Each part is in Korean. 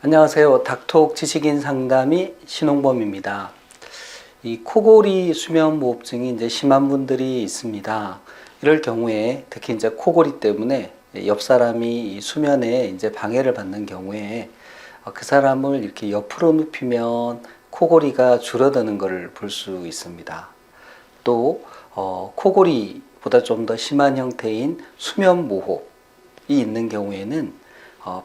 안녕하세요. 닥톡 지식인 상담의 신홍범입니다. 이 코골이 수면무호흡증이 이제 심한 분들이 있습니다. 이럴 경우에 특히 이제 코골이 때문에 옆 사람이 이 수면에 이제 방해를 받는 경우에 그 사람을 이렇게 옆으로 눕히면 코골이가 줄어드는 것을 볼 수 있습니다. 또 코골이보다 좀 더 심한 형태인 수면무호흡이 있는 경우에는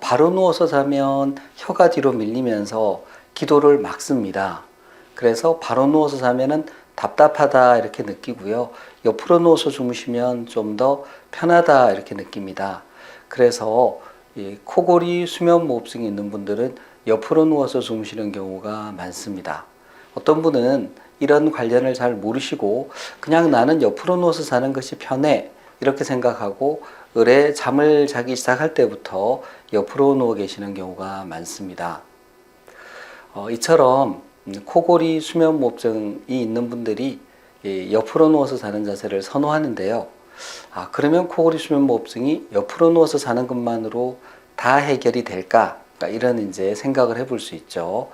바로 누워서 자면 혀가 뒤로 밀리면서 기도를 막습니다. 그래서 바로 누워서 자면은 답답하다 이렇게 느끼고요. 옆으로 누워서 주무시면 좀 더 편하다 이렇게 느낍니다. 그래서 이 코골이 수면무호흡증이 있는 분들은 옆으로 누워서 주무시는 경우가 많습니다. 어떤 분은 이런 관련을 잘 모르시고 그냥 나는 옆으로 누워서 자는 것이 편해 이렇게 생각하고 을에 잠을 자기 시작할 때부터 옆으로 누워 계시는 경우가 많습니다. 이처럼 코골이 수면무호흡증이 있는 분들이 옆으로 누워서 자는 자세를 선호하는데요. 그러면 코골이 수면무호흡증이 옆으로 누워서 자는 것만으로 다 해결이 될까? 이런 이제 생각을 해볼 수 있죠.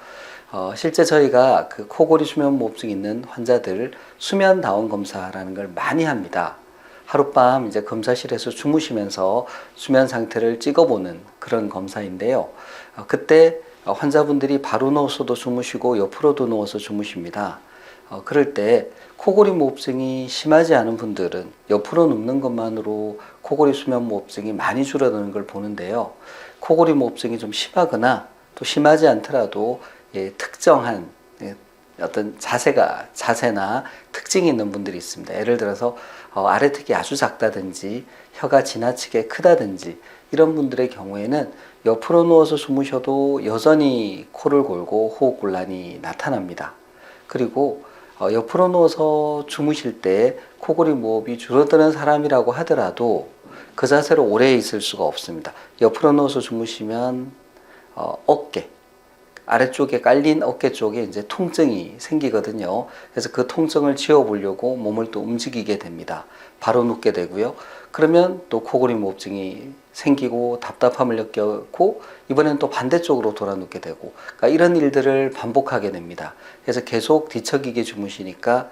실제 저희가 그 코골이 수면무호흡증 있는 환자들 수면다운 검사라는 걸 많이 합니다. 하룻밤 이제 검사실에서 주무시면서 수면 상태를 찍어보는 그런 검사인데요. 그때 환자분들이 바로 누워서도 주무시고 옆으로도 누워서 주무십니다. 그럴 때 코골이 무호흡증이 심하지 않은 분들은 옆으로 눕는 것만으로 코골이 수면무호흡증이 많이 줄어드는 걸 보는데요. 코골이 무호흡증이 좀 심하거나 또 심하지 않더라도 특정한 어떤 자세나 특징이 있는 분들이 있습니다. 예를 들어서 아래턱이 아주 작다든지 혀가 지나치게 크다든지 이런 분들의 경우에는 옆으로 누워서 주무셔도 여전히 코를 골고 호흡곤란이 나타납니다. 그리고 옆으로 누워서 주무실 때 코골이 무호흡이 줄어드는 사람이라고 하더라도 그 자세로 오래 있을 수가 없습니다. 옆으로 누워서 주무시면 어깨 아래쪽에 깔린 어깨 쪽에 이제 통증이 생기거든요. 그래서 그 통증을 지워보려고 몸을 또 움직이게 됩니다. 바로 눕게 되고요. 그러면 또 코골이 무호흡증이 생기고 답답함을 느꼈고 이번엔 또 반대쪽으로 돌아 눕게 되고 그러니까 이런 일들을 반복하게 됩니다. 그래서 계속 뒤척이게 주무시니까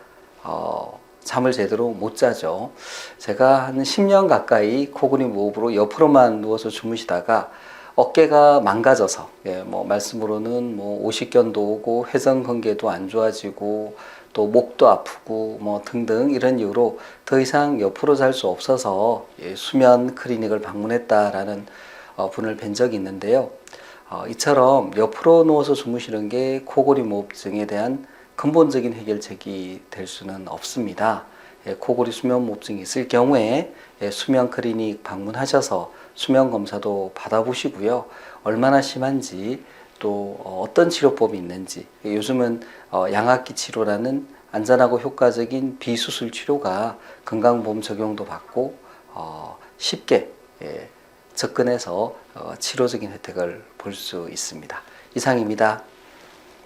잠을 제대로 못 자죠. 제가 한 10년 가까이 코골이 무호흡으로 옆으로만 누워서 주무시다가 어깨가 망가져서 뭐 말씀으로는 뭐 오십견도 오고 회전근개도 안 좋아지고 또 목도 아프고 뭐 등등 이런 이유로 더 이상 옆으로 잘 수 없어서 수면 클리닉을 방문했다라는 분을 뵌 적이 있는데요. 이처럼 옆으로 누워서 주무시는 게 코골이 무호흡증에 대한 근본적인 해결책이 될 수는 없습니다. 코골이 수면무호흡증이 있을 경우에 수면 클리닉 방문하셔서 수면 검사도 받아보시고요. 얼마나 심한지 또 어떤 치료법이 있는지 요즘은 양압기 치료라는 안전하고 효과적인 비수술 치료가 건강보험 적용도 받고 쉽게 접근해서 치료적인 혜택을 볼 수 있습니다. 이상입니다.